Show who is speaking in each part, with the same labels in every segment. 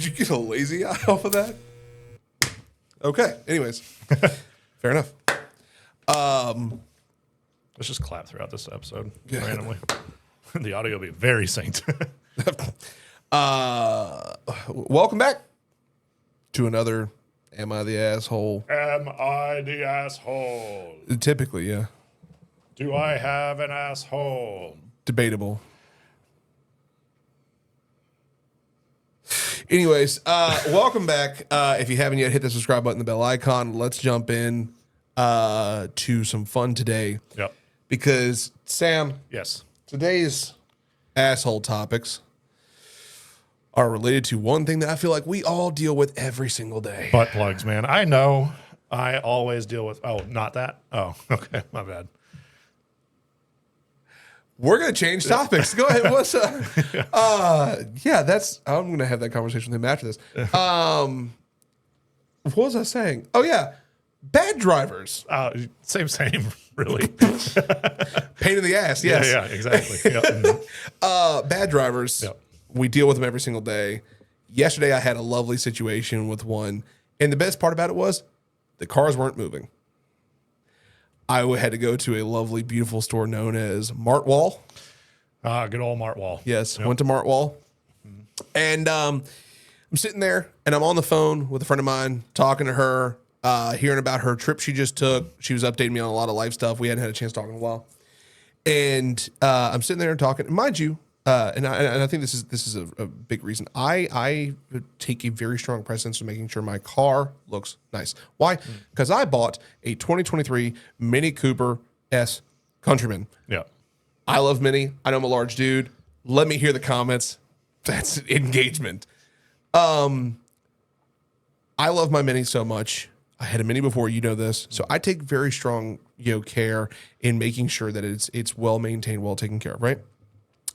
Speaker 1: Did you get a lazy eye off of that? Okay. Anyways, fair enough.
Speaker 2: Let's just clap throughout this episode randomly. The audio will be very synced.
Speaker 1: Welcome back to another Am I the Asshole?
Speaker 2: Am I the asshole?
Speaker 1: Typically, yeah.
Speaker 2: Do I have an asshole?
Speaker 1: Debatable. Anyways, welcome back. If you haven't yet, hit the subscribe button, the bell icon. Let's jump in to some fun today.
Speaker 2: Yep.
Speaker 1: Because, Sam,
Speaker 2: Yes.
Speaker 1: today's asshole topics are related to one thing that I feel like we all deal with every single day.
Speaker 2: Butt plugs, man. I know. I always deal with. Oh, not that. Oh, okay. My bad.
Speaker 1: We're going to change topics. Go ahead. What's yeah, that's, I'm going to have that conversation with him after this. What was I saying? Oh, yeah. Bad drivers.
Speaker 2: Same, really.
Speaker 1: Pain in the ass. Yes.
Speaker 2: Yeah, exactly. Yep.
Speaker 1: Bad drivers.
Speaker 2: Yep.
Speaker 1: We deal with them every single day. Yesterday, I had a lovely situation with one. And the best part about it was the cars weren't moving. I had to go to a lovely, beautiful store known as Martwall.
Speaker 2: Good old Martwall.
Speaker 1: Yes, yep. Went to Martwall. And I'm sitting there, and I'm on the phone with a friend of mine, talking to her, hearing about her trip she just took. She was updating me on a lot of life stuff. We hadn't had a chance to talk in a while. And I'm sitting there and talking. And mind you, and I think this is a big reason. I take a very strong precedence to making sure my car looks nice. Why? Because I bought a 2023 Mini Cooper S Countryman.
Speaker 2: Yeah.
Speaker 1: I love Mini. I know I'm a large dude. Let me hear the comments. That's engagement. I love my Mini so much. I had a Mini before, you know this. So I take very strong, care in making sure that it's well maintained, well taken care of, right?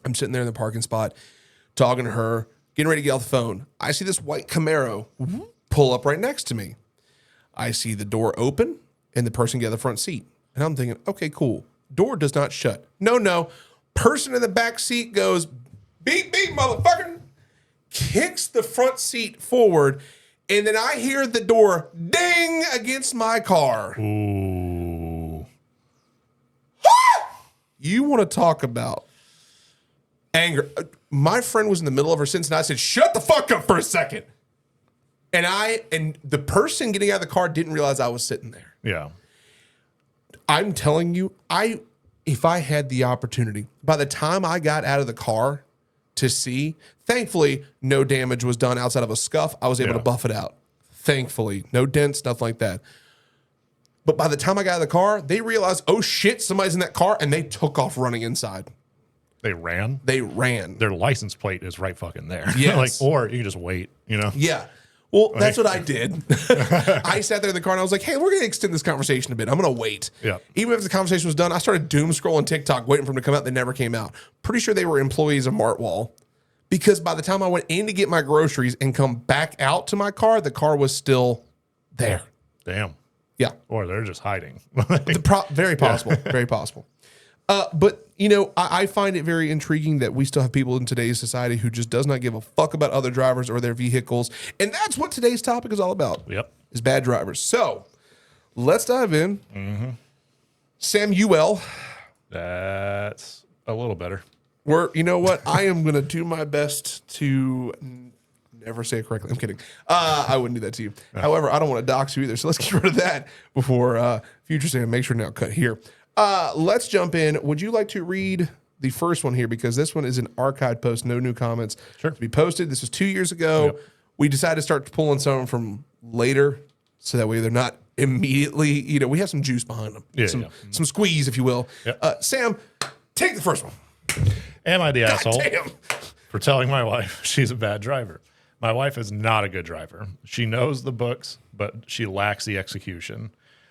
Speaker 1: I'm sitting there in the parking spot, talking to her, getting ready to get off the phone. I see this white Camaro pull up right next to me. I see the door open and the person get in the front seat. And I'm thinking, okay, cool. Door does not shut. No. Person in the back seat goes, beep, beep, motherfucker. Kicks the front seat forward. And then I hear the door ding against my car.
Speaker 2: Ooh.
Speaker 1: You want to talk about anger? My friend was in the middle of her sentence, and I said, shut the fuck up for a second. And the person getting out of the car didn't realize I was sitting there.
Speaker 2: Yeah.
Speaker 1: I'm telling you, if I had the opportunity, by the time I got out of the car to see, thankfully, no damage was done outside of a scuff. I was able to buff it out. Thankfully, no dents, stuff like that. But by the time I got out of the car, they realized, oh shit, somebody's in that car, and they took off running inside.
Speaker 2: They ran?
Speaker 1: They ran.
Speaker 2: Their license plate is right fucking there.
Speaker 1: Yes.
Speaker 2: Or you can just wait,
Speaker 1: Yeah. Well, that's what I did. I sat there in the car and I was like, hey, we're going to extend this conversation a bit. I'm going to wait.
Speaker 2: Yeah.
Speaker 1: Even if the conversation was done, I started doom scrolling TikTok, waiting for them to come out. They never came out. Pretty sure they were employees of Martwall, because by the time I went in to get my groceries and come back out to my car, the car was still there.
Speaker 2: Damn.
Speaker 1: Yeah.
Speaker 2: Or they're just hiding.
Speaker 1: Very possible. Very possible. But, I find it very intriguing that we still have people in today's society who just does not give a fuck about other drivers or their vehicles. And that's what today's topic is all about.
Speaker 2: Yep.
Speaker 1: Is bad drivers. So let's dive in. Mm-hmm. Samuel.
Speaker 2: That's a little better.
Speaker 1: You know what? I am going to do my best to never say it correctly. I'm kidding. I wouldn't do that to you. However, I don't want to dox you either. So let's get rid of that before future Sam. Make sure now cut here. Let's jump in. Would you like to read the first one here? Because this one is an archive post, no new comments to be posted. This was 2 years ago. Yep. We decided to start pulling some from later, so that way they're not immediately, we have some juice behind them. Some squeeze, if you will. Yep. Sam, take the first one.
Speaker 2: Am I the asshole
Speaker 1: damn.
Speaker 2: for telling my wife she's a bad driver? My wife is not a good driver. She knows the books, but she lacks the execution.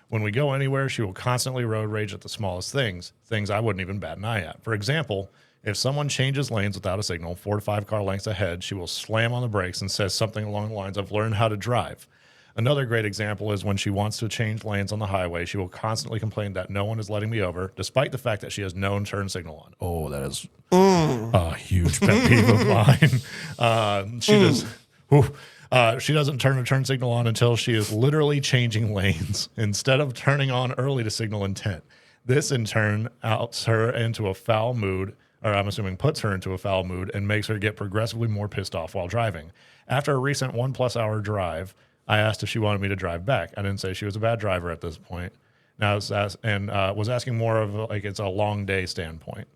Speaker 2: When we go anywhere, she will constantly road rage at the smallest things I wouldn't even bat an eye at. For example, if someone changes lanes without a signal 4 to 5 car lengths ahead, she will slam on the brakes and says something along the lines of, learn how to drive. Another great example is when she wants to change lanes on the highway, she will constantly complain that no one is letting me over, despite the fact that she has no turn signal on. Oh, that is a huge pet peeve of mine. She just She doesn't turn a turn signal on until she is literally changing lanes instead of turning on early to signal intent. This in turn outs her into a foul mood, or I'm assuming puts her into a foul mood and makes her get progressively more pissed off while driving. After a recent 1+ hour drive, I asked if she wanted me to drive back. I didn't say she was a bad driver at this point. Now was asking more of like it's a long day standpoint.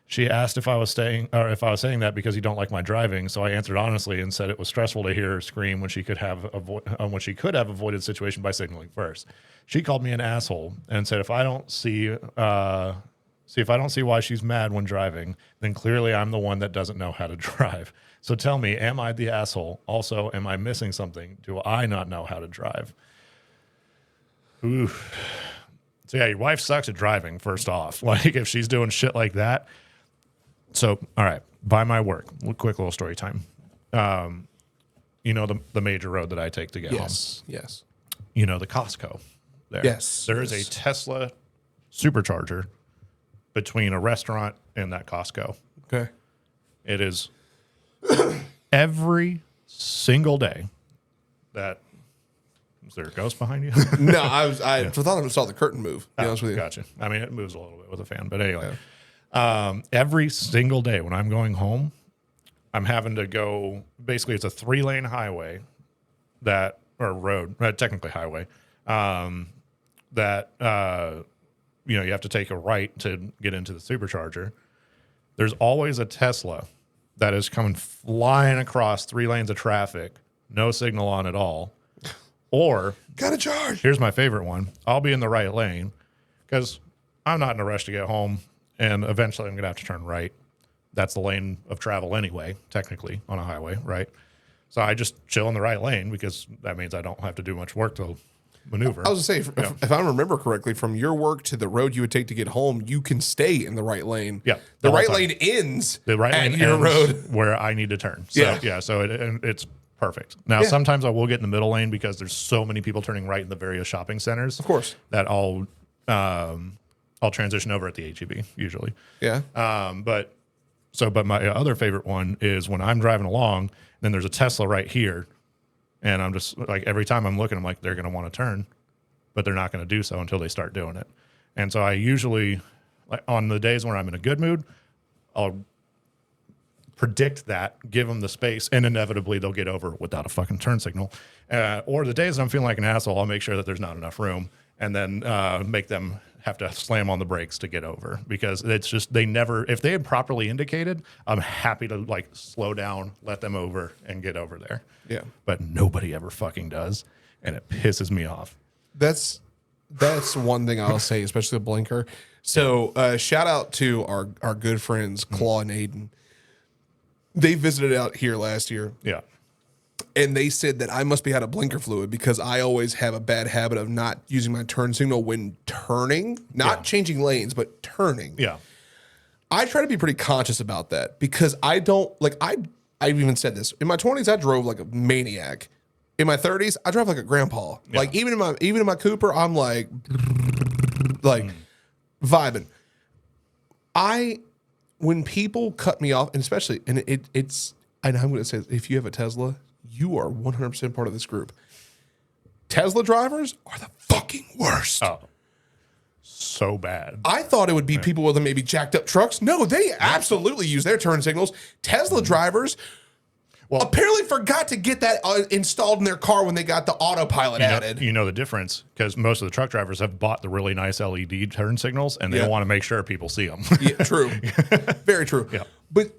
Speaker 2: She asked if I was saying that because you don't like my driving. So I answered honestly and said it was stressful to hear her scream when she could have avoided the situation by signaling first. She called me an asshole and said if I don't see why she's mad when driving, then clearly I'm the one that doesn't know how to drive. So tell me, am I the asshole? Also, am I missing something? Do I not know how to drive? Oof. So yeah, your wife sucks at driving, first off. Like if she's doing shit like that. So, all right, by my work, quick little story time. You know the major road that I take to get home?
Speaker 1: Yes.
Speaker 2: You know the Costco there?
Speaker 1: Yes.
Speaker 2: There is a Tesla supercharger between a restaurant and that Costco.
Speaker 1: Okay.
Speaker 2: It is every single day that... Is there a ghost behind you?
Speaker 1: No, I thought I saw the curtain move. To be honest with you.
Speaker 2: Gotcha. I mean, it moves a little bit with a fan, but anyway. Yeah. Every single day when I'm going home, I'm having to go, basically it's a 3-lane highway technically highway, you have to take a right to get into the supercharger. There's always a Tesla that is coming flying across 3 lanes of traffic, no signal on at all. Or,
Speaker 1: got to charge.
Speaker 2: Here's my favorite one. I'll be in the right lane because I'm not in a rush to get home, and eventually I'm going to have to turn right. That's the lane of travel anyway, technically, on a highway, right? So I just chill in the right lane because that means I don't have to do much work to maneuver.
Speaker 1: I was going to say, if I remember correctly, from your work to the road you would take to get home, you can stay in the right lane.
Speaker 2: Yeah.
Speaker 1: The right lane ends
Speaker 2: the right
Speaker 1: at
Speaker 2: lane
Speaker 1: your
Speaker 2: ends
Speaker 1: road
Speaker 2: where I need to turn. So, so it's perfect. Now, sometimes I will get in the middle lane because there's so many people turning right in the various shopping centers.
Speaker 1: Of course.
Speaker 2: That I'll transition over at the HEB usually.
Speaker 1: Yeah.
Speaker 2: But my other favorite one is when I'm driving along, then there's a Tesla right here, and I'm just like, every time I'm looking, I'm like, they're going to want to turn, but they're not going to do so until they start doing it. And so I usually, like, on the days when I'm in a good mood, I'll predict that, give them the space, and inevitably they'll get over without a fucking turn signal. Or the days that I'm feeling like an asshole, I'll make sure that there's not enough room, and then make them have to slam on the brakes to get over, because it's just, if they had properly indicated, I'm happy to like slow down, let them over, and get over there.
Speaker 1: Yeah.
Speaker 2: But nobody ever fucking does, and it pisses me off.
Speaker 1: That's one thing I'll say, especially the blinker. So shout out to our good friends Claw and Aiden. They visited out here last year.
Speaker 2: Yeah.
Speaker 1: And they said that I must be out of blinker fluid because I always have a bad habit of not using my turn signal when turning, not changing lanes, but turning.
Speaker 2: Yeah.
Speaker 1: I try to be pretty conscious about that because I don't, like, I've even said this. In my 20s, I drove like a maniac. In my 30s, I drive like a grandpa. Yeah. Like even in my Cooper, I'm like vibing. When people cut me off, and especially, and it's, and I'm going to say, if you have a Tesla, you are 100% part of this group. Tesla drivers are the fucking worst.
Speaker 2: Oh, so bad.
Speaker 1: I thought it would be people with maybe jacked up trucks. No, they absolutely use their turn signals. Tesla drivers apparently forgot to get that installed in their car when they got the autopilot added.
Speaker 2: You know the difference, because most of the truck drivers have bought the really nice LED turn signals, and they want to make sure people see them.
Speaker 1: Yeah, true. Very true. Yeah. But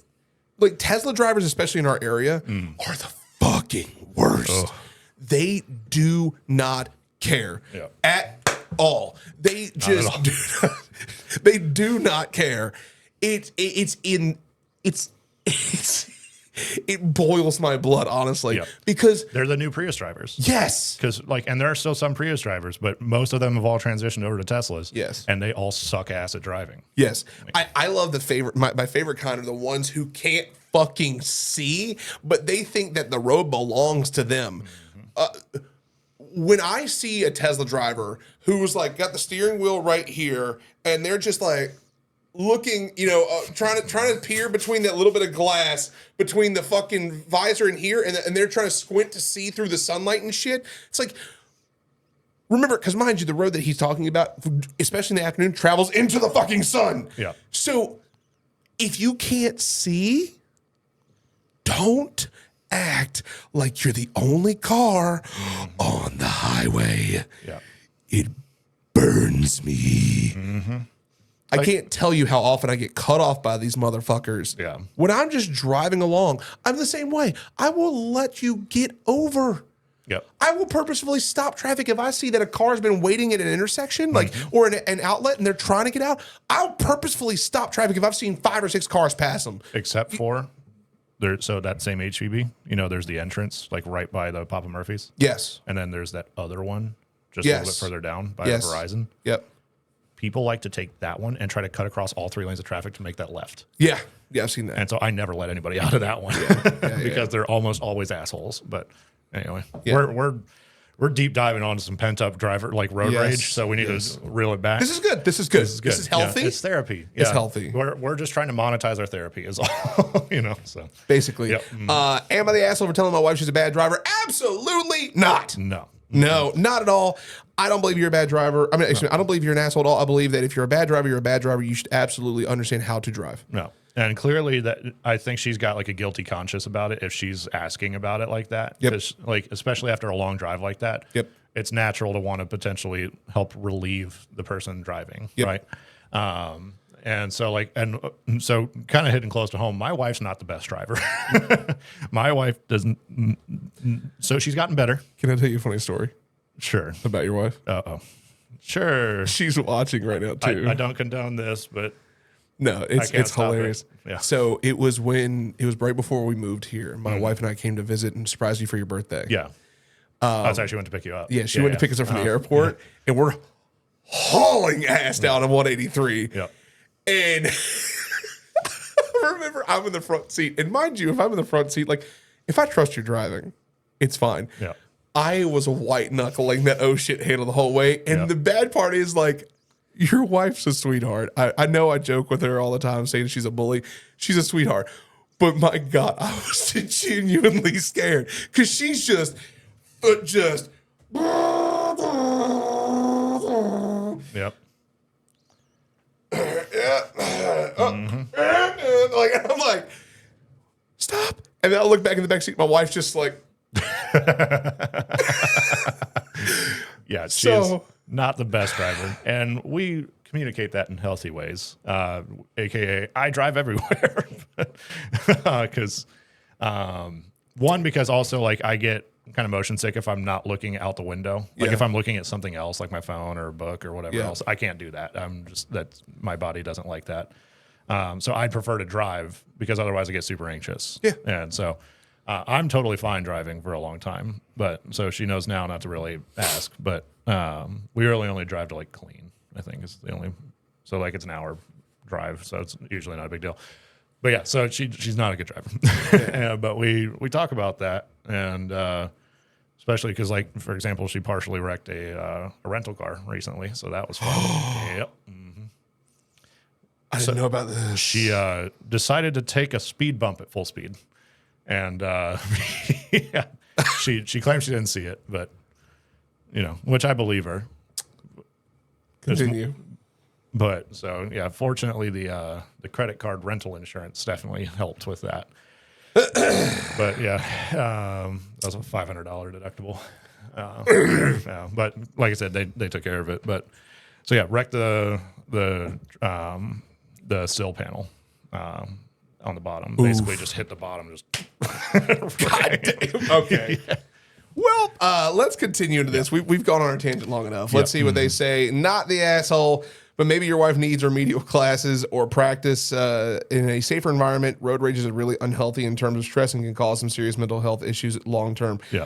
Speaker 1: like Tesla drivers, especially in our area, are the fucking worst. Ugh. They do not care at all. They just they do not care. It boils my blood, honestly, because
Speaker 2: they're the new Prius drivers.
Speaker 1: Yes,
Speaker 2: because and there are still some Prius drivers, but most of them have all transitioned over to Teslas.
Speaker 1: Yes,
Speaker 2: and they all suck ass at driving.
Speaker 1: Yes, I love my favorite kind are the ones who can't fucking see, but they think that the road belongs to them. When I see a Tesla driver who's like got the steering wheel right here, and they're just like looking, trying to peer between that little bit of glass between the fucking visor and here, and they're trying to squint to see through the sunlight and shit. It's like, remember, because mind you, the road that he's talking about, especially in the afternoon, travels into the fucking sun.
Speaker 2: Yeah.
Speaker 1: So if you can't see, don't act like you're the only car on the highway.
Speaker 2: Yeah.
Speaker 1: It burns me. I can't tell you how often I get cut off by these motherfuckers.
Speaker 2: Yeah.
Speaker 1: When I'm just driving along, I'm the same way. I will let you get over.
Speaker 2: Yep.
Speaker 1: I will purposefully stop traffic if I see that a car has been waiting at an intersection, or an outlet, and they're trying to get out. I'll purposefully stop traffic if I've seen 5 or 6 cars pass them.
Speaker 2: Except for so that same HVB, there's the entrance like right by the Papa Murphy's.
Speaker 1: Yes.
Speaker 2: And then there's that other one just a little bit further down by Verizon.
Speaker 1: Yep.
Speaker 2: People like to take that one and try to cut across all 3 lanes of traffic to make that left.
Speaker 1: Yeah. Yeah, I've seen that.
Speaker 2: And so I never let anybody out of that one because they're almost always assholes. But anyway, we're deep diving onto some pent up driver road rage. So we need to reel it back.
Speaker 1: This is good. This is good. This is healthy.
Speaker 2: Yeah, it's therapy.
Speaker 1: It's healthy.
Speaker 2: We're just trying to monetize our therapy is all, So
Speaker 1: basically,
Speaker 2: yep.
Speaker 1: Am I the asshole for telling my wife she's a bad driver? Absolutely not. No, not at all. I don't believe you're a bad driver. I mean, actually, I don't believe you're an asshole at all. I believe that if you're a bad driver, you're a bad driver. You should absolutely understand how to drive.
Speaker 2: No. And clearly that I think she's got like a guilty conscience about it if she's asking about it like that.
Speaker 1: Yep.
Speaker 2: Especially after a long drive like that.
Speaker 1: Yep.
Speaker 2: It's natural to want to potentially help relieve the person driving. Yep. Right. And so so kind of hitting close to home, my wife's not the best driver. My wife doesn't. So she's gotten better.
Speaker 1: Can I tell you a funny story?
Speaker 2: Sure.
Speaker 1: About your wife?
Speaker 2: Uh-oh. Sure.
Speaker 1: She's watching right now too.
Speaker 2: I don't condone this, but
Speaker 1: no, it's hilarious.
Speaker 2: Yeah.
Speaker 1: So it was right before we moved here. My wife and I came to visit and surprise you for your birthday.
Speaker 2: Yeah. I was actually went to pick you up.
Speaker 1: Yeah, she went to pick us up from the airport, and we're hauling ass down on 183.
Speaker 2: Yep.
Speaker 1: And I remember I'm in the front seat. And mind you, if I'm in the front seat, if I trust your driving, it's fine.
Speaker 2: Yeah.
Speaker 1: I was white knuckling that oh shit handle the whole way. And the bad part is your wife's a sweetheart. I know I joke with her all the time saying she's a bully. She's a sweetheart. But my God, I was genuinely scared because she's just.
Speaker 2: Yep.
Speaker 1: I'm like, stop. And then I look back in the back seat. My wife's just like.
Speaker 2: Yeah, she's not the best driver. And we communicate that in healthy ways, AKA I drive everywhere. Because also I get kind of motion sick if I'm not looking out the window. If I'm looking at something else like my phone or a book or whatever else, I can't do that. My body doesn't like that. So I'd prefer to drive because otherwise I get super anxious.
Speaker 1: Yeah.
Speaker 2: And so I'm totally fine driving for a long time, but so she knows now not to really ask, but we really only drive to clean, I think is the only, so it's an hour drive. So it's usually not a big deal, but yeah, so she's not a good driver, but we talk about that. And, especially because for example, she partially wrecked a rental car recently. So that was fun. Yep. Mm-hmm.
Speaker 1: I didn't know about this.
Speaker 2: She decided to take a speed bump at full speed. And she claims she didn't see it, but which I believe her.
Speaker 1: Continue.
Speaker 2: But so yeah, fortunately the credit card rental insurance definitely helped with that. But yeah, that was a $500 deductible. But like I said, they took care of it. But so yeah, wrecked the sill panel. On the bottom, basically just hit the bottom.
Speaker 1: God damn. Okay. Yeah. Well, let's continue into this. We've gone on our tangent long enough. Let's see what they say. Not the asshole, but maybe your wife needs remedial classes or practice in a safer environment. Road rage is really unhealthy in terms of stress and can cause some serious mental health issues long term.
Speaker 2: Yeah.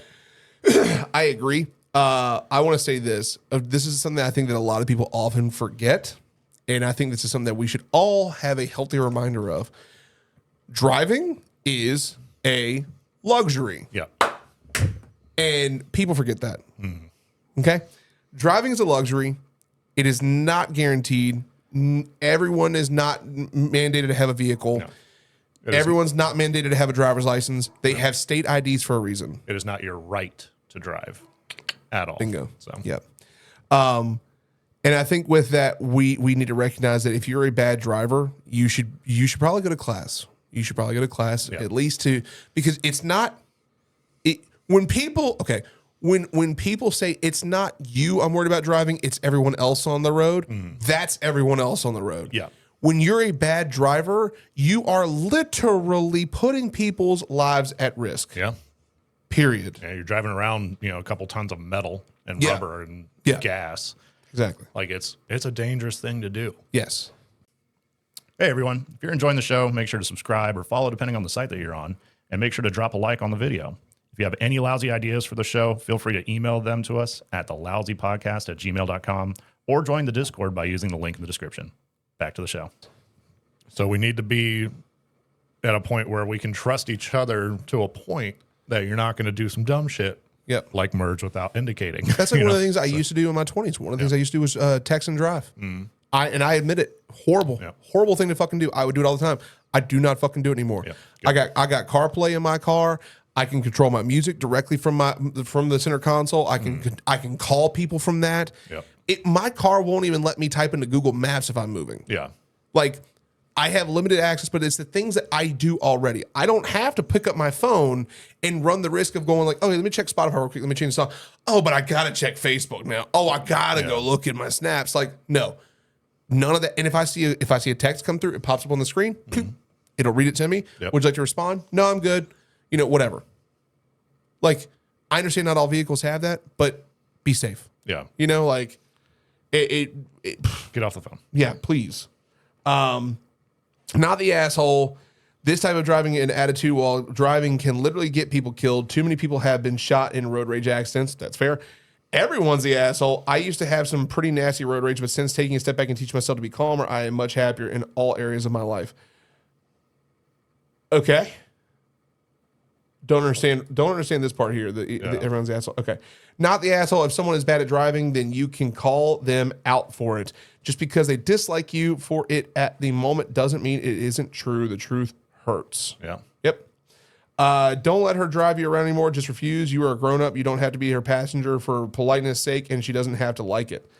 Speaker 1: I agree. I want to say this. This is something I think that a lot of people often forget. And I think this is something that we should all have a healthy reminder of. Driving is a luxury.
Speaker 2: Yeah.
Speaker 1: And people forget that. Okay? Driving is a luxury. It is not guaranteed. Everyone is not mandated to have a vehicle.
Speaker 2: No.
Speaker 1: Everyone's not mandated to have a driver's license. They have state IDs for a reason.
Speaker 2: It is not your right to drive at all.
Speaker 1: Bingo.
Speaker 2: So
Speaker 1: Yep. And I think with that, we need to recognize that if you're a bad driver, you should probably go to class. You should probably go to class at least because it's not when people when people say it's not you I'm worried about driving, it's everyone else on the road. That's everyone else on the road.
Speaker 2: Yeah.
Speaker 1: When you're a bad driver, you are literally putting people's lives at risk.
Speaker 2: Yeah.
Speaker 1: Period.
Speaker 2: Yeah, you're driving around, a couple tons of metal and rubber and gas.
Speaker 1: Exactly.
Speaker 2: Like it's a dangerous thing to do.
Speaker 1: Yes.
Speaker 3: Hey, everyone. If you're enjoying the show, make sure to subscribe or follow depending on the site that you're on. And make sure to drop a like on the video. If you have any lousy ideas for the show, feel free to email them to us at thelousypodcast@gmail.com or join the Discord by using the link in the description. Back to the show.
Speaker 2: So we need to be at a point where we can trust each other to a point that you're not going to do some dumb shit.
Speaker 1: Yep.
Speaker 2: Like merge without indicating.
Speaker 1: That's like one of the things I used to do in my 20s. One of the things I used to do was text and drive. I admit it, horrible thing to fucking do. I would do it all the time. I do not fucking do it anymore. I got CarPlay in my car. I can control my music directly from the center console. I can call people from that. My car won't even let me type into Google Maps if I'm moving.
Speaker 2: Yeah.
Speaker 1: Like I have limited access, but it's the things that I do already. I don't have to pick up my phone and run the risk of going like, oh, let me check Spotify real quick. Let me change the song. Oh, but I got to check Facebook now. Oh, I got to go look at my snaps. Like, no, none of that. And if I see a text come through, it pops up on the screen. It'll read it to me. Would you like to respond? No, I'm good. Whatever. Like, I understand not all vehicles have that, but be safe.
Speaker 2: Yeah.
Speaker 1: Like it
Speaker 2: Get off the phone.
Speaker 1: yeah, please. Not the asshole. This type of driving and attitude while driving can literally get people killed. Too many people have been shot in road rage accidents. That's fair. Everyone's the asshole. I used to have some pretty nasty road rage, but since taking a step back and teaching myself to be calmer, I am much happier in all areas of my life. Okay. Don't understand this part here. Everyone's the asshole. Okay. Not the asshole. If someone is bad at driving, then you can call them out for it. Just because they dislike you for it at the moment doesn't mean it isn't true. The truth hurts.
Speaker 2: Yeah.
Speaker 1: Yep. Don't let her drive you around anymore. Just refuse. You are a grown up. You don't have to be her passenger for politeness sake, and she doesn't have to like it.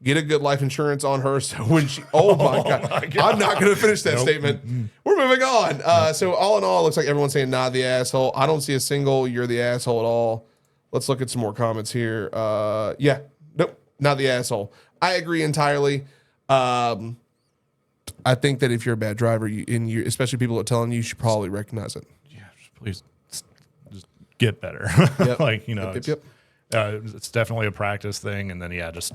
Speaker 1: Get a good life insurance on her so when she... Oh, my God. I'm not going to finish that statement. We're moving on. So all in all, it looks like everyone's saying, nah, the asshole. I don't see a single you're the asshole at all. Let's look at some more comments here. Yeah. Nope. Not the asshole. I agree entirely. I think that if you're a bad driver, especially people that are telling you should probably recognize it.
Speaker 2: Yeah. Please just get better.
Speaker 1: Yep.
Speaker 2: It's definitely a practice thing. And then, just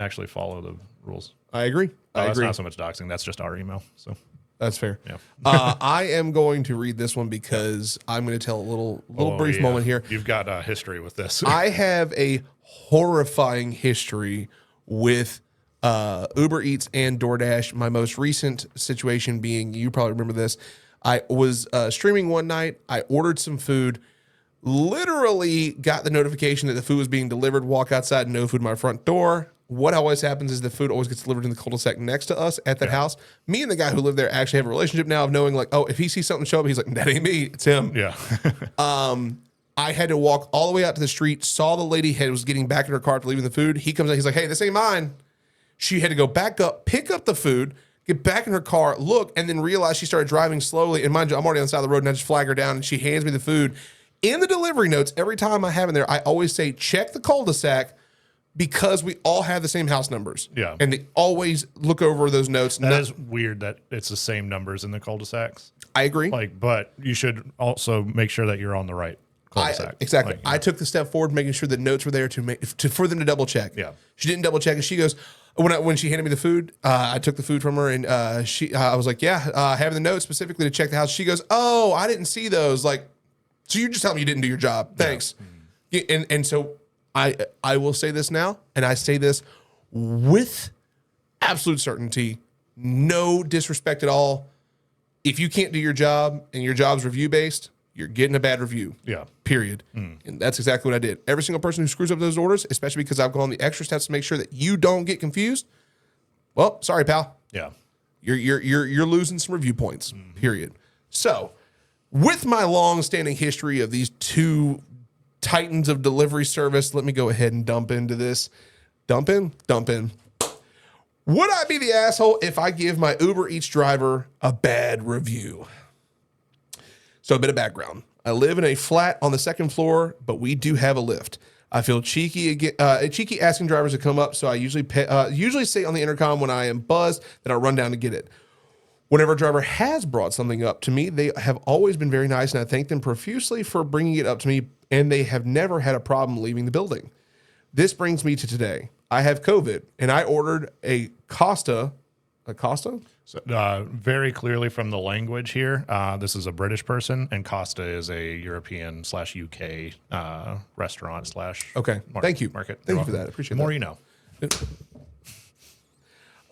Speaker 2: actually follow the rules.
Speaker 1: I agree.
Speaker 2: That's not so much doxing. That's just our email. So
Speaker 1: that's fair.
Speaker 2: Yeah.
Speaker 1: I am going to read this one because I'm going to tell a little brief moment here.
Speaker 2: You've got history with this.
Speaker 1: I have a horrifying history with Uber Eats and DoorDash. My most recent situation being, you probably remember this. I was streaming one night. I ordered some food. Literally got the notification that the food was being delivered. Walk outside, no food at my front door. What always happens is the food always gets delivered in the cul-de-sac next to us at that house. Me and the guy who lived there actually have a relationship now of knowing like, oh, if he sees something show up, he's like, that ain't me, it's him.
Speaker 2: Yeah.
Speaker 1: I had to walk all the way out to the street, saw the lady was getting back in her car after leaving the food. He comes out, he's like, hey, this ain't mine. She had to go back up, pick up the food, get back in her car, look, and then realize she started driving slowly. And mind you, I'm already on the side of the road and I just flag her down and she hands me the food. In the delivery notes, every time I have in there, I always say, check the cul-de-sac, because we all have the same house numbers.
Speaker 2: Yeah.
Speaker 1: And they always look over those notes.
Speaker 2: That is weird that it's the same numbers in the cul-de-sacs.
Speaker 1: I agree.
Speaker 2: But you should also make sure that you're on the right cul-de-sac.
Speaker 1: Exactly. I took the step forward, making sure the notes were there for them to double check.
Speaker 2: Yeah.
Speaker 1: She didn't double check, and she goes, when she handed me the food, I took the food from her, and I was like, having the notes specifically to check the house. She goes, oh, I didn't see those. Like, so you just tell me you didn't do your job. Thanks. Yeah. And so I will say this now, and I say this with absolute certainty, no disrespect at all. If you can't do your job and your job's review-based, you're getting a bad review.
Speaker 2: Yeah.
Speaker 1: Period. And that's exactly what I did. Every single person who screws up those orders, especially because I've gone the extra steps to make sure that you don't get confused, well, sorry, pal.
Speaker 3: Yeah.
Speaker 1: You're losing some review points. Period. So, with my long-standing history of these two titans of delivery service, let me go ahead and dump into this. Dump in. Would I be the asshole if I give my Uber Eats driver a bad review? So a bit of background. I live in a flat on the second floor, but we do have a lift. I feel cheeky asking drivers to come up, so I usually say on the intercom when I am buzzed that I'll run down to get it. Whenever a driver has brought something up to me, they have always been very nice, and I thank them profusely for bringing it up to me, and they have never had a problem leaving the building. This brings me to today. I have COVID, and I ordered a Costa. A Costa?
Speaker 2: So, very clearly from the language here, this is a British person, and Costa is a European / UK restaurant /
Speaker 1: Okay. Thank you.
Speaker 2: Market.
Speaker 1: Thank you for that. Appreciate
Speaker 2: the more
Speaker 1: that.
Speaker 2: you know.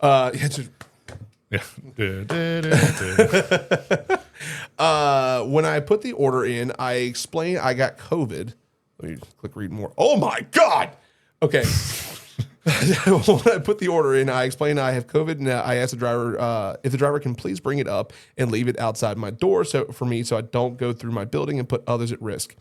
Speaker 1: Yeah,
Speaker 2: Yeah.
Speaker 1: when I put the order in, I explained I got COVID. Let me click read more. Oh my God. Okay. When I put the order in, I explained I have COVID, and I asked the driver if the driver can please bring it up and leave it outside my door so I don't go through my building and put others at risk.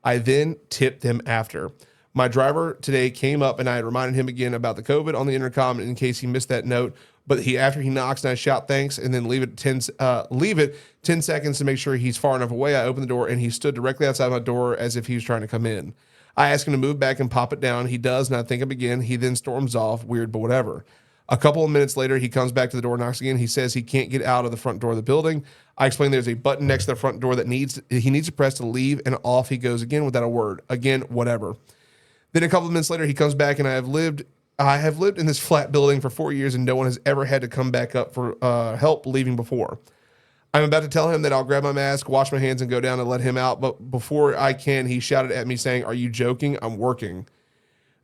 Speaker 1: I then tipped them after. My driver today came up, and I reminded him again about the COVID on the intercom in case he missed that note. But after he knocks, and I shout thanks, and then leave it 10 seconds to make sure he's far enough away. I opened the door, and he stood directly outside my door as if he was trying to come in. I ask him to move back and pop it down. He does, and I thank him again. He then storms off. Weird, but whatever. A couple of minutes later, he comes back to the door, knocks again. He says he can't get out of the front door of the building. I explain there's a button next to the front door that he needs to press to leave, and off he goes again without a word. Again, whatever. Then a couple of minutes later, he comes back, and I have lived in this flat building for 4 years, and no one has ever had to come back up for help leaving before. I'm about to tell him that I'll grab my mask, wash my hands, and go down and let him out. But before I can, he shouted at me saying, "Are you joking? I'm working."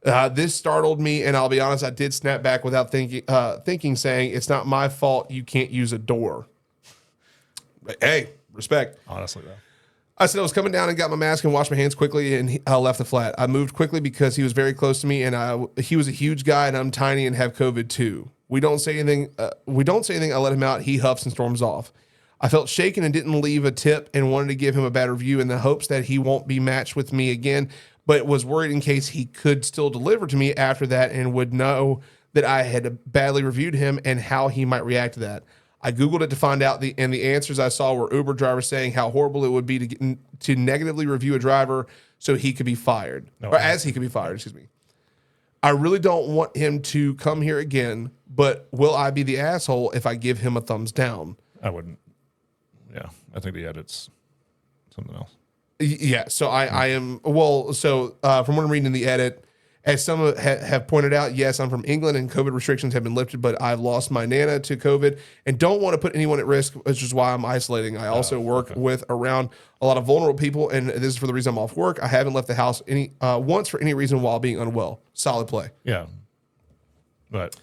Speaker 1: This startled me, and I'll be honest, I did snap back without thinking, saying, "It's not my fault you can't use a door." But, hey, respect.
Speaker 2: Honestly, though.
Speaker 1: I said I was coming down and got my mask and washed my hands quickly, and I left the flat. I moved quickly because he was very close to me, and he was a huge guy, and I'm tiny and have COVID too. We don't say anything. I let him out. He huffs and storms off. I felt shaken and didn't leave a tip and wanted to give him a bad review in the hopes that he won't be matched with me again, but was worried in case he could still deliver to me after that and would know that I had badly reviewed him and how he might react to that. I Googled it to find out, and the answers I saw were Uber drivers saying how horrible it would be to negatively review a driver so he could be fired, as he could be fired, excuse me. I really don't want him to come here again, but will I be the asshole if I give him a thumbs down?
Speaker 2: I wouldn't. Yeah, I think the edit's something else.
Speaker 1: Yeah, so I am, well, so from what I'm reading in the edit, as some have pointed out, yes, I'm from England and COVID restrictions have been lifted, but I've lost my Nana to COVID and don't want to put anyone at risk, which is why I'm isolating. I also work with around a lot of vulnerable people, and this is for the reason I'm off work. I haven't left the house once for any reason while being unwell. Solid play.
Speaker 2: Yeah. But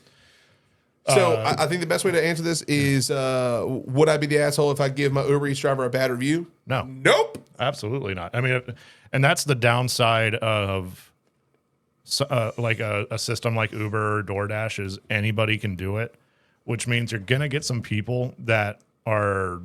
Speaker 1: so I think the best way to answer this is, would I be the asshole if I give my Uber Eats driver a bad review?
Speaker 2: no.
Speaker 1: Nope.
Speaker 2: Absolutely not. I mean, and that's the downside of like a system like Uber or DoorDash is anybody can do it, which means you're going to get some people that are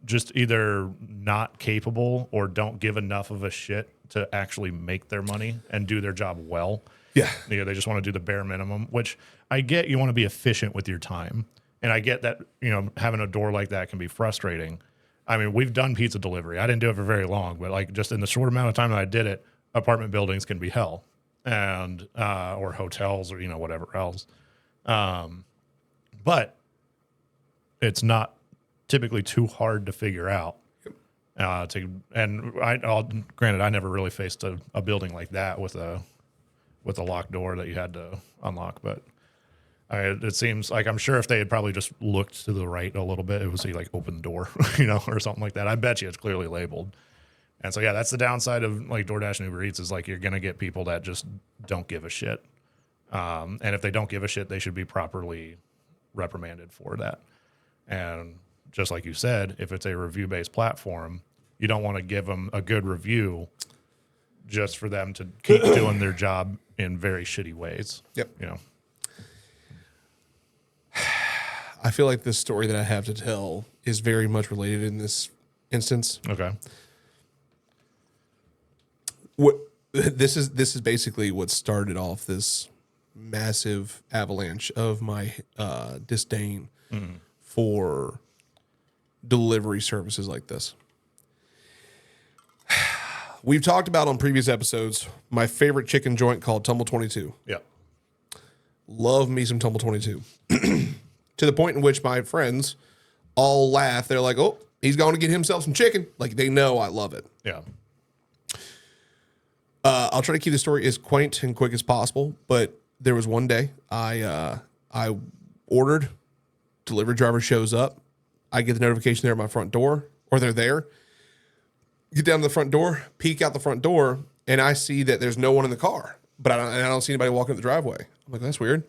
Speaker 2: just either not capable or don't give enough of a shit to actually make their money and do their job well.
Speaker 1: Yeah.
Speaker 2: They just want to do the bare minimum, which I get. You want to be efficient with your time. And I get that, having a door like that can be frustrating. I mean, we've done pizza delivery. I didn't do it for very long, but like just in the short amount of time that I did it, apartment buildings can be hell, and or hotels or whatever else. But it's not typically too hard to figure out. Granted, I never really faced a building like that with a locked door that you had to unlock, but. It seems like I'm sure if they had probably just looked to the right a little bit, it would say like open door, or something like that. I bet you it's clearly labeled. And so, yeah, that's the downside of like DoorDash and Uber Eats is like you're going to get people that just don't give a shit. And if they don't give a shit, they should be properly reprimanded for that. And just like you said, if it's a review-based platform, you don't want to give them a good review just for them to keep doing their job in very shitty ways.
Speaker 1: Yep. I feel like this story that I have to tell is very much related in this instance.
Speaker 2: Okay.
Speaker 1: This is basically what started off this massive avalanche of my disdain for delivery services like this. We've talked about on previous episodes my favorite chicken joint called Tumble 22.
Speaker 2: Yeah.
Speaker 1: Love me some Tumble 22. To the point in which my friends all laugh. They're like, oh, he's going to get himself some chicken. Like, they know I love it.
Speaker 2: Yeah.
Speaker 1: I'll try to keep the story as quaint and quick as possible, but there was one day I ordered, delivery driver shows up. I get the notification there at my front door, or they're there. Get down to the front door, peek out the front door, and I see that there's no one in the car, but I don't see anybody walking up the driveway. I'm like, that's weird.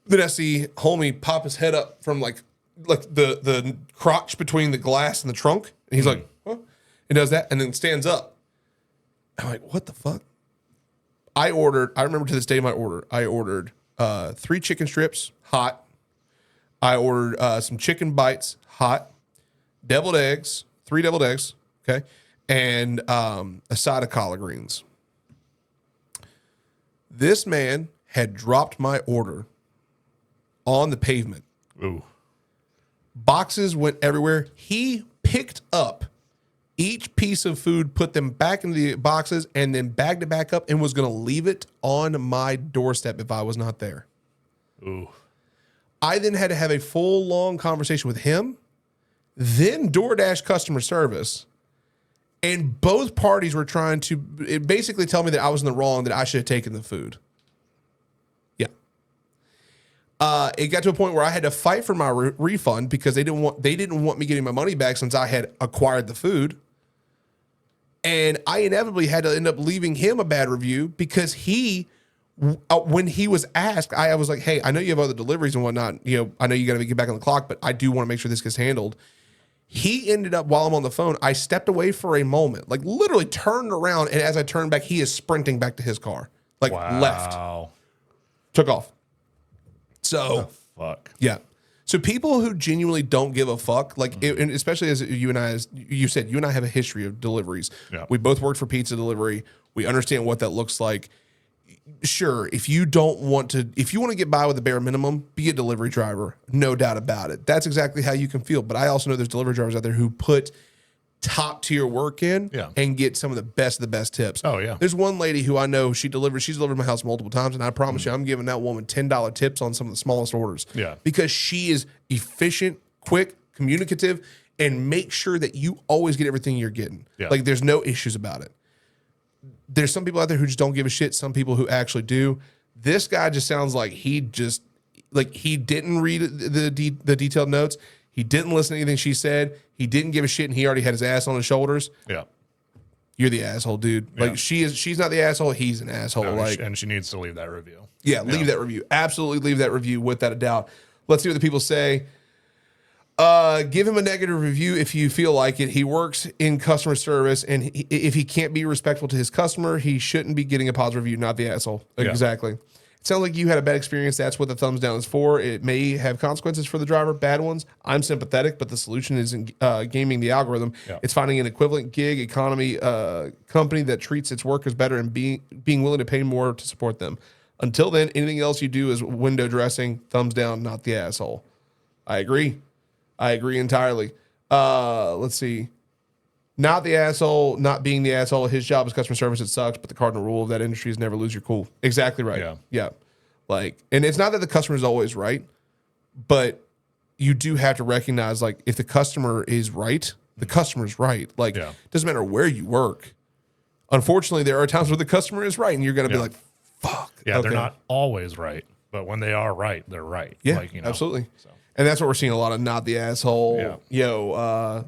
Speaker 1: Then I see homie pop his head up from like the crotch between the glass and the trunk, and he's like, huh? He does that, and then stands up. I'm like, what the fuck? I remember to this day my order. I ordered 3 chicken strips, hot. I ordered some chicken bites, hot. Deviled eggs, 3 deviled eggs, okay? And a side of collard greens. This man had dropped my order on the pavement.
Speaker 2: Ooh.
Speaker 1: Boxes went everywhere. He picked up each piece of food, put them back into the boxes, and then bagged it back up and was going to leave it on my doorstep if I was not there.
Speaker 2: Ooh.
Speaker 1: I then had to have a full, long conversation with him, then DoorDash customer service, and both parties were trying to basically tell me that I was in the wrong, that I should have taken the food. Yeah. It got to a point where I had to fight for my refund because they didn't want me getting my money back since I had acquired the food. And I inevitably had to end up leaving him a bad review because when he was asked, I was like, hey, I know you have other deliveries and whatnot. I know you got to get back on the clock, but I do want to make sure this gets handled. He ended up, while I'm on the phone, I stepped away for a moment, like literally turned around. And as I turned back, he is sprinting back to his car, like left, took off. So,
Speaker 2: fuck.
Speaker 1: Yeah. So people who genuinely don't give a fuck, like, and especially as you and I, as you said, you and I have a history of deliveries.
Speaker 2: Yeah.
Speaker 1: We both worked for pizza delivery. We understand what that looks like. Sure, if you want to get by with the bare minimum, be a delivery driver. No doubt about it. That's exactly how you can feel. But I also know there's delivery drivers out there who put top tier work in and get some of the best tips.
Speaker 2: Oh, yeah.
Speaker 1: There's one lady who I know, she's delivered my house multiple times, and I promise you I'm giving that woman $10 tips on some of the smallest orders.
Speaker 2: Yeah.
Speaker 1: Because she is efficient, quick, communicative, and make sure that you always get everything you're getting.
Speaker 2: Yeah.
Speaker 1: Like there's no issues about it. There's some people out there who just don't give a shit, some people who actually do. This guy just sounds like he didn't read the detailed notes. He didn't listen to anything she said. He didn't give a shit, and he already had his ass on his shoulders.
Speaker 2: Yeah.
Speaker 1: You're the asshole, dude.
Speaker 2: Yeah.
Speaker 1: Like she's not the asshole. He's an asshole.
Speaker 2: No,
Speaker 1: like,
Speaker 2: and she needs to leave that review.
Speaker 1: yeah, leave that review. Absolutely leave that review without a doubt. Let's see what the people say. Give him a negative review if you feel like it. He works in customer service, and if he can't be respectful to his customer, he shouldn't be getting a positive review, not the asshole.
Speaker 2: Yeah.
Speaker 1: Exactly. It sounds like you had a bad experience. That's what the thumbs down is for. It may have consequences for the driver, bad ones. I'm sympathetic, but the solution isn't gaming the algorithm.
Speaker 2: Yeah.
Speaker 1: It's finding an equivalent gig economy company that treats its workers better and being willing to pay more to support them. Until then, anything else you do is window dressing. Thumbs down, not the asshole. I agree entirely. Let's see. Not the asshole, not being the asshole. His job is customer service. It sucks, but the cardinal rule of that industry is never lose your cool. Exactly right. Yeah. Like, and it's not that the customer is always right, but you do have to recognize, like, if the customer is right, the customer's right. Like, it doesn't matter where you work. Unfortunately, there are times where the customer is right, and you're going to be like, fuck.
Speaker 2: Yeah,
Speaker 1: okay.
Speaker 2: They're not always right, but when they are right, they're right.
Speaker 1: Yeah,
Speaker 2: like,
Speaker 1: absolutely. So. And that's what we're seeing a lot of, not the asshole.
Speaker 2: Yeah.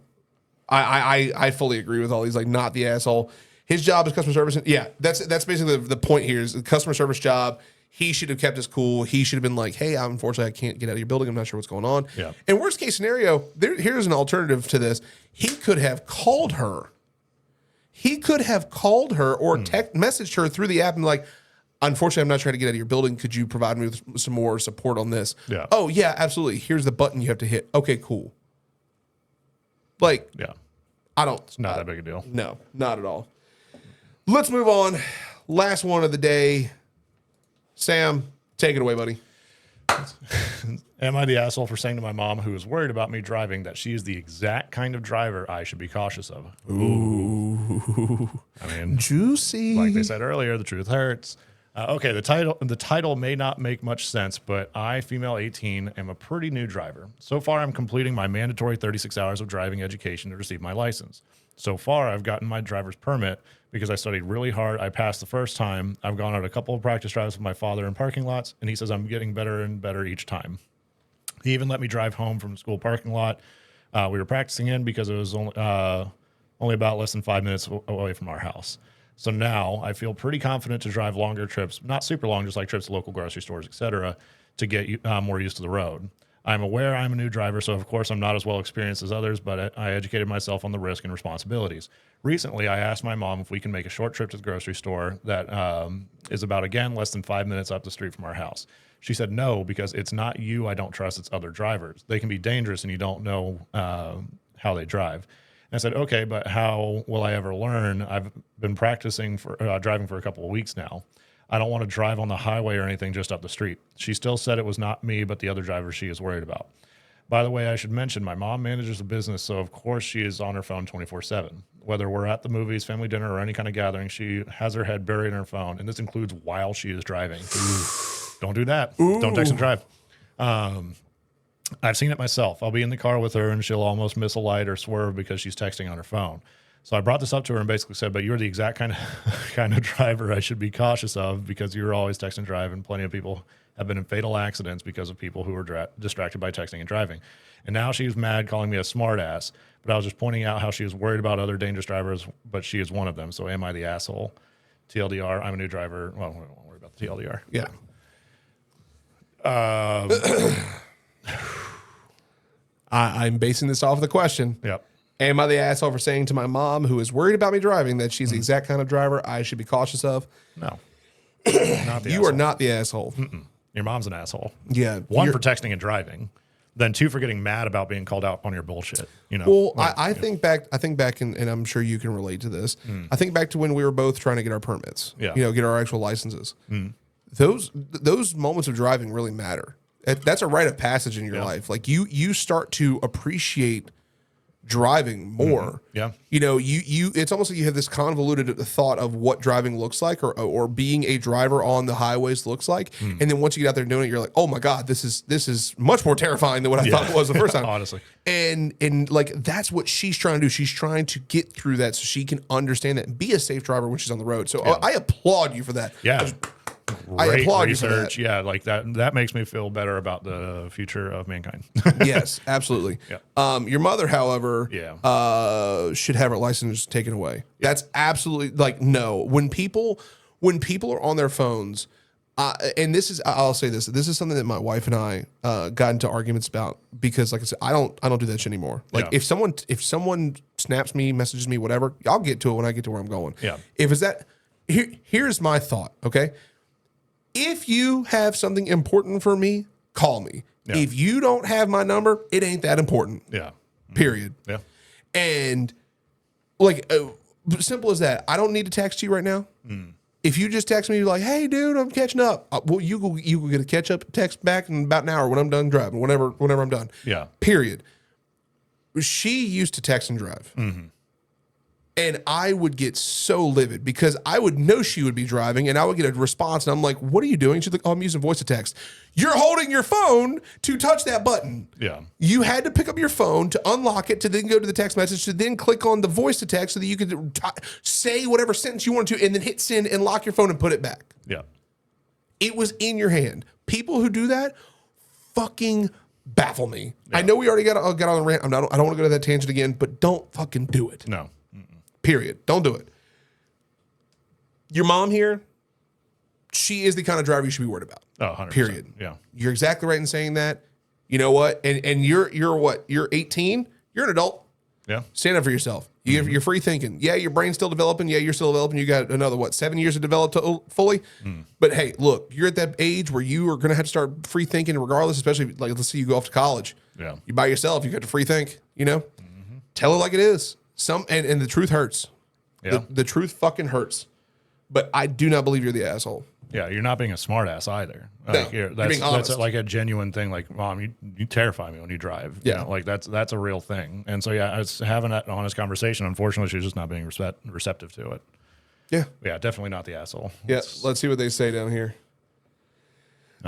Speaker 1: I fully agree with all these, like, not the asshole. His job is customer service. Yeah, that's basically the point here is the customer service job. He should have kept us cool. He should have been like, hey, unfortunately, I can't get out of your building. I'm not sure what's going on.
Speaker 2: Yeah.
Speaker 1: And worst case scenario, here's an alternative to this. He could have called her. He could have called her or text messaged her through the app and like, unfortunately, I'm not trying to get out of your building. Could you provide me with some more support on this?
Speaker 3: Yeah.
Speaker 1: Oh, yeah, absolutely. Here's the button you have to hit. Okay, cool. Like,
Speaker 3: Yeah.
Speaker 1: I don't.
Speaker 3: It's not that big a deal.
Speaker 1: No, not at all. Let's move on. Last one of the day. Sam, take it away, buddy.
Speaker 2: Am I the asshole for saying to my mom, who is worried about me driving, that she is the exact kind of driver I should be cautious of?
Speaker 1: Ooh.
Speaker 2: I mean,
Speaker 1: Juicy.
Speaker 2: like they said earlier, the truth hurts. Okay, the title may not make much sense, but I, female 18, am a pretty new driver. So far, I'm completing my mandatory 36 hours of driving education to receive my license. So far, I've gotten my driver's permit because I studied really hard. I passed the first time. I've gone on a couple of practice drives with my father in parking lots, and he says I'm getting better and better each time. He even let me drive home from the school parking lot. We were practicing in because it was only about less than 5 minutes away from our house. So now I feel pretty confident to drive longer trips, not super long, just like trips to local grocery stores, etc., to get more used to the road. I'm aware I'm a new driver, so of course I'm not as well experienced as others, but I educated myself on the risk and responsibilities. Recently, I asked my mom if we can make a short trip to the grocery store that is about, again, less than 5 minutes up the street from our house. She said no, because it's not you I don't trust, it's other drivers. They can be dangerous and you don't know how they drive. And I said, okay, but how will I ever learn? I've been practicing for driving for a couple of weeks now. I don't want to drive on the highway or anything just up the street. She still said it was not me, but the other driver she is worried about. By the way, I should mention my mom manages a business, so of course she is on her phone 24/7. Whether we're at the movies, family dinner, or any kind of gathering, she has her head buried in her phone, and this includes while she is driving. Don't do that. Don't text and drive. I've seen it myself. I'll be in the car with her, and she'll almost miss a light or swerve because she's texting on her phone. So I brought this up to her and basically said, but you're the exact kind of driver I should be cautious of, because you're always texting and driving. Plenty of people have been in fatal accidents because of people who are distracted by texting and driving. And now she's mad, calling me a smart ass. But I was just pointing out how she is worried about other dangerous drivers, but she is one of them. So am I the asshole? TLDR, I'm a new driver. Well, we won't worry about the TLDR.
Speaker 1: Yeah. I'm basing this off of the question.
Speaker 2: Yep.
Speaker 1: Am I the asshole for saying to my mom, who is worried about me driving, that she's the exact kind of driver I should be cautious of?
Speaker 2: No. Not the
Speaker 1: You
Speaker 2: asshole.
Speaker 1: are not the asshole.
Speaker 2: Your mom's an asshole.
Speaker 1: Yeah.
Speaker 2: One,
Speaker 1: you're-
Speaker 2: for texting and driving. Then two, for getting mad about being called out on your bullshit. You know.
Speaker 1: Well,
Speaker 2: Like,
Speaker 1: I think back, and I'm sure you can relate to this. I think back to when we were both trying to get our permits.
Speaker 2: Yeah.
Speaker 1: Get our actual licenses. Those moments of driving really matter. That's a rite of passage in your life. Like you start to appreciate driving more.
Speaker 2: Yeah.
Speaker 1: It's almost like you have this convoluted thought of what driving looks like, or being a driver on the highways looks like. And then once you get out there doing it, you're like, oh my God, this is much more terrifying than what I thought it was the first time.
Speaker 2: Honestly.
Speaker 1: And like, that's what she's trying to do. She's trying to get through that so she can understand that and be a safe driver when she's on the road. So I applaud you for that.
Speaker 2: Yeah.
Speaker 1: I
Speaker 2: Great
Speaker 1: applaud you for
Speaker 2: research.
Speaker 1: that.
Speaker 2: Yeah, like that makes me feel better about the future of mankind.
Speaker 1: Yes, absolutely.
Speaker 2: Yeah.
Speaker 1: Your mother, however, should have her license taken away. That's absolutely, like, no. When people are on their phones, and I'll say this is something that my wife and I got into arguments about, because, like I said, I don't do that shit anymore. Like, if someone snaps me, messages me, whatever, I'll get to it when I get to where I'm going.
Speaker 2: Yeah.
Speaker 1: If it's that, here's my thought. Okay. If you have something important for me, call me.
Speaker 2: Yeah.
Speaker 1: If you don't have my number, it ain't that important.
Speaker 2: Yeah.
Speaker 1: Period.
Speaker 2: Yeah.
Speaker 1: And like, simple as that. I don't need to text you right now. If you just text me like, "Hey, dude, I'm catching up," well, you go get a catch up text back in about an hour when I'm done driving. Whenever I'm done.
Speaker 2: Yeah.
Speaker 1: Period. She used to text and drive. And I would get so livid because I would know she would be driving, and I would get a response, and I'm like, "What are you doing?" She's like, "Oh, I'm using voice to text." You're holding your phone to touch that button.
Speaker 2: Yeah.
Speaker 1: You had to pick up your phone to unlock it, to then go to the text message, to then click on the voice to text so that you could say whatever sentence you wanted to, and then hit send and lock your phone and put it back.
Speaker 2: Yeah.
Speaker 1: It was in your hand. People who do that fucking baffle me. I know we already got on the rant. I don't want to go to that tangent again, but don't fucking do it.
Speaker 2: No.
Speaker 1: Period. Don't do it. Your mom here, she is the kind of driver you should be worried about.
Speaker 2: Oh, 100%.
Speaker 1: Period.
Speaker 2: Yeah.
Speaker 1: You're exactly right in saying that. You know what? And you're what? You're 18. You're an adult.
Speaker 2: Yeah.
Speaker 1: Stand up for yourself. You're free thinking. Yeah, your brain's still developing. Yeah, you're still developing. You got another, 7 years to develop fully? But hey, look, you're at that age where you are going to have to start free thinking regardless, especially like, let's say you go off to college.
Speaker 3: Yeah.
Speaker 1: You by yourself, you got to free think, Tell it like it is. And the truth hurts.
Speaker 3: Yeah.
Speaker 1: The truth fucking hurts. But I do not believe you're the asshole.
Speaker 2: Yeah, you're not being a smart ass either.
Speaker 1: No,
Speaker 2: Like,
Speaker 1: you're
Speaker 2: that's
Speaker 1: being honest.
Speaker 2: like a genuine thing. Like, Mom, you terrify me when you drive. You
Speaker 1: Yeah.
Speaker 2: know, like that's a real thing. And so, yeah, I was having that honest conversation. Unfortunately, she's just not being receptive to it.
Speaker 1: Yeah.
Speaker 2: Yeah, definitely not the asshole.
Speaker 1: Yeah. Let's see what they say down here.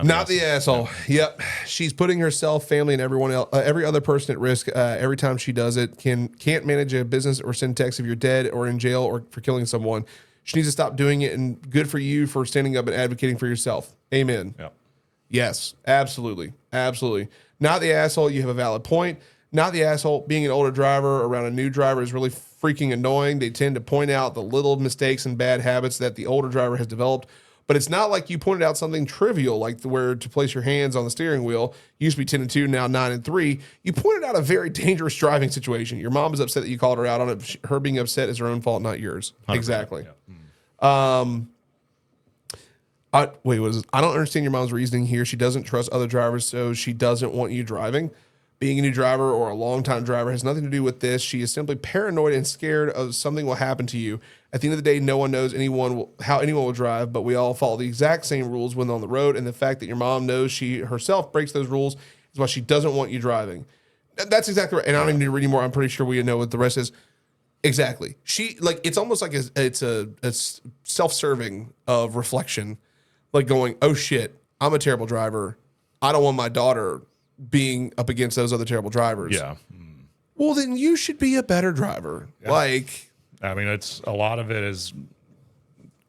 Speaker 1: Not the asshole. Yep. She's putting herself, family, and everyone else, every other person at risk every time she does it. Can't manage a business or send texts if you're dead or in jail or for killing someone. She needs to stop doing it, and good for you for standing up and advocating for yourself. Amen.
Speaker 2: Yeah.
Speaker 1: Yes, absolutely. Absolutely. Not the asshole. You have a valid point. Not the asshole. Being an older driver around a new driver is really freaking annoying. They tend to point out the little mistakes and bad habits that the older driver has developed. But it's not like you pointed out something trivial, like where to place your hands on the steering wheel. Used to be 10 and 2, now 9 and 3. You pointed out a very dangerous driving situation. Your mom is upset that you called her out on it. Her being upset is her own fault, not yours. 100%. Exactly. Yeah. Wait, what is this? I don't understand your mom's reasoning here. She doesn't trust other drivers, so she doesn't want you driving. Being a new driver or a longtime driver has nothing to do with this. She is simply paranoid and scared of something will happen to you. At the end of the day, no one knows how anyone will drive, but we all follow the exact same rules when on the road. And the fact that your mom knows she herself breaks those rules is why she doesn't want you driving. That's exactly right. And I don't even need to read anymore. I'm pretty sure we know what the rest is. Exactly. It's almost like it's a self-serving of reflection, like going, oh shit, I'm a terrible driver. I don't want my daughter being up against those other terrible drivers.
Speaker 2: Yeah.
Speaker 1: Well, then you should be a better driver. Yeah. Like,
Speaker 2: I mean, it's a lot of it is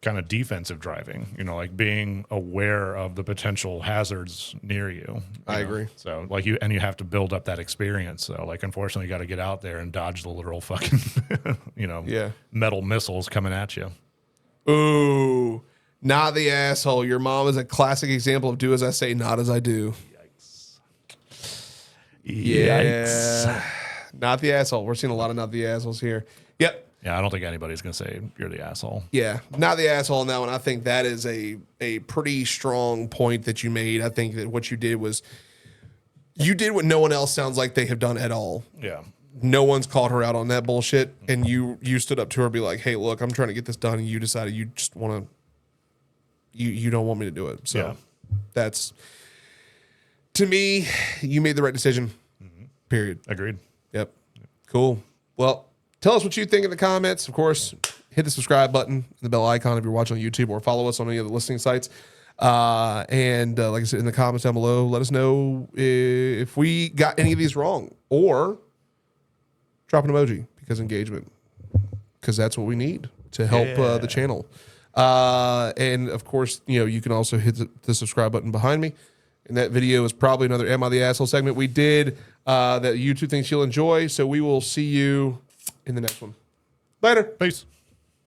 Speaker 2: kind of defensive driving, like being aware of the potential hazards near you.
Speaker 1: I agree.
Speaker 2: So like you have to build up that experience. So like, unfortunately, you got to get out there and dodge the literal fucking, metal missiles coming at you.
Speaker 1: Ooh, not the asshole. Your mom is a classic example of do as I say, not as I do. Yeah. Not the asshole. We're seeing a lot of not the assholes here. Yep.
Speaker 2: Yeah, I don't think anybody's going to say you're the asshole.
Speaker 1: Yeah, not the asshole on that one. I think that is a pretty strong point that you made. I think that what you did was you did what no one else sounds like they have done at all.
Speaker 2: Yeah.
Speaker 1: No one's called her out on that bullshit, and you stood up to her and be like, hey, look, I'm trying to get this done, and you decided you just want to, you don't want me to do it. So that's, to me, you made the right decision, period.
Speaker 2: Agreed.
Speaker 1: Yep. Cool. Well, tell us what you think in the comments. Of course, hit the subscribe button and the bell icon if you're watching on YouTube, or follow us on any of the listening sites. And like I said, in the comments down below, let us know if we got any of these wrong, or drop an emoji because engagement, because that's what we need to help the channel. And of course, you can also hit the subscribe button behind me. And that video is probably another Am I the Asshole segment we did that YouTube thinks you'll enjoy. So we will see you in the next one. Later.
Speaker 2: Peace.